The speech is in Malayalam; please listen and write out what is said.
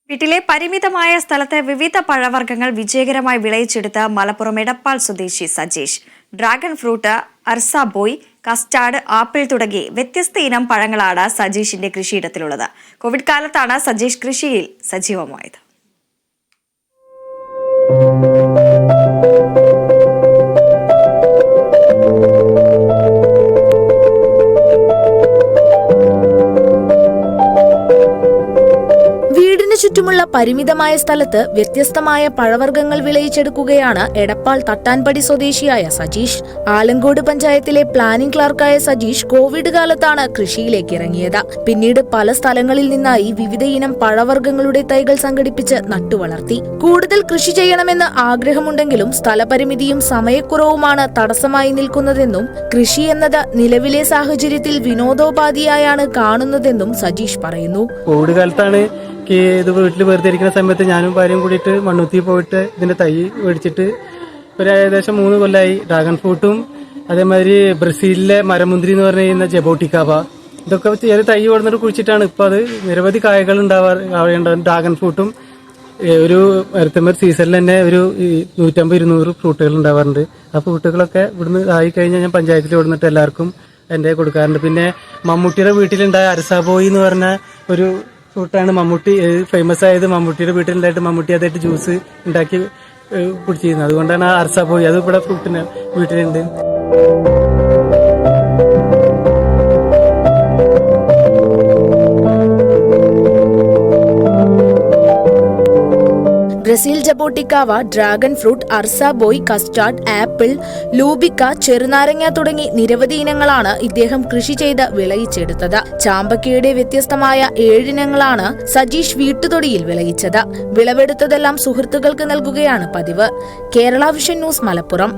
വീട്ടിലെ പരിമിതമായ സ്ഥലത്തെ വിവിധ പഴവർഗ്ഗങ്ങൾ വിജയകരമായി വിളയിച്ചെടുത്ത മലപ്പുറം എടപ്പാൾ സ്വദേശി സജീഷ് ഡ്രാഗൺ ഫ്രൂട്ട്, അർസാബോയ്, കസ്റ്റാർഡ്, ആപ്പിൾ തുടങ്ങി വ്യത്യസ്ത ഇനം പഴങ്ങളാണ് സജീഷിന്റെ കൃഷിയിടത്തിലുള്ളത്. കോവിഡ് കാലത്താണ് സജീഷ് കൃഷിയിൽ സജീവമായത്. ചുറ്റുമുള്ള പരിമിതമായ സ്ഥലത്ത് വ്യത്യസ്തമായ പഴവർഗ്ഗങ്ങൾ വിളയിച്ചെടുക്കുകയാണ് എടപ്പാൾ തട്ടാൻപടി സ്വദേശിയായ സജീഷ്. ആലങ്കോട് പഞ്ചായത്തിലെ പ്ലാനിംഗ് ക്ലാർക്കായ സജീഷ് കോവിഡ് കാലത്താണ് കൃഷിയിലേക്ക് ഇറങ്ങിയത്. പിന്നീട് പല സ്ഥലങ്ങളിൽ നിന്നായി വിവിധ ഇനം പഴവർഗ്ഗങ്ങളുടെ തൈകൾ സംഘടിപ്പിച്ച് നട്ടുവളർത്തി. കൂടുതൽ കൃഷി ചെയ്യണമെന്ന് ആഗ്രഹമുണ്ടെങ്കിലും സ്ഥലപരിമിതിയും സമയക്കുറവുമാണ് തടസ്സമായി നിൽക്കുന്നതെന്നും കൃഷി എന്നത് നിലവിലെ സാഹചര്യത്തിൽ വിനോദോപാധിയായാണ് കാണുന്നതെന്നും സജീഷ് പറയുന്നു. കോവിഡ് കാലത്താണ് ഇത് വീട്ടിൽ വെറുതെ ഇരിക്കുന്ന സമയത്ത് ഞാനും ഭാര്യയും കൂടിയിട്ട് മണ്ണുത്തി പോയിട്ട് ഇതിന്റെ തൈ മേടിച്ചിട്ട് ഒരു ഏകദേശം 3 കൊല്ലമായി. ഡ്രാഗൺ ഫ്രൂട്ടും അതേമാതിരി ബ്രസീലിലെ മരമുന്തിരി എന്ന് പറഞ്ഞ ജബോട്ടിക്കാവ ഇതൊക്കെ ചെറിയ തൈ കൊടുത്തിട്ട് കുഴിച്ചിട്ടാണ് ഇപ്പൊ അത് നിരവധി കായകൾ ഉണ്ടാവാറുണ്ട്. ഡ്രാഗൺ ഫ്രൂട്ടും ഒരു സീസണിൽ തന്നെ ഒരു 150-200 ഫ്രൂട്ടുകൾ ഉണ്ടാവാറുണ്ട്. ആ ഫ്രൂട്ടുകളൊക്കെ ഇവിടുന്ന് ആയി കഴിഞ്ഞാൽ ഞാൻ പഞ്ചായത്തിൽ കൊടുത്തിട്ട് എല്ലാവർക്കും എന്റെ കൊടുക്കാറുണ്ട്. പിന്നെ മമ്മൂട്ടിയുടെ വീട്ടിലുണ്ടായ അരസാബോയി എന്ന് പറഞ്ഞ ഒരു ഫ്രൂട്ടാണ് മമ്മൂട്ടി ഫേമസ് ആയത്. മമ്മൂട്ടിയുടെ വീട്ടിലുണ്ടായിട്ട് മമ്മൂട്ടി അതായിട്ട് ജ്യൂസ് ഉണ്ടാക്കി കുടിച്ചിരുന്നത്. അതുകൊണ്ടാണ് ആ അർസാബോയി അത് ഇവിടെ ഫ്രൂട്ടിന് വീട്ടിലുണ്ട്. ബ്രസീൽ ജബോട്ടിക്കാവ, ഡ്രാഗൺ ഫ്രൂട്ട്, അർസാബോയ്, കസ്റ്റാർഡ്, ആപ്പിൾ, ലൂബിക്ക, ചെറുനാരങ്ങ തുടങ്ങി നിരവധി ഇനങ്ങളാണ് ഇദ്ദേഹം കൃഷി ചെയ്ത് വിളയിച്ചെടുത്തത്. ചാമ്പക്കയുടെ വ്യത്യസ്തമായ 7 ഇനങ്ങളാണ് സജീഷ് വീട്ടുതൊടിയിൽ വിളയിച്ചത്. വിളവെടുത്തതെല്ലാം സുഹൃത്തുക്കൾക്ക് നൽകുകയാണ് പതിവ്. Kerala vision news, Malappuram.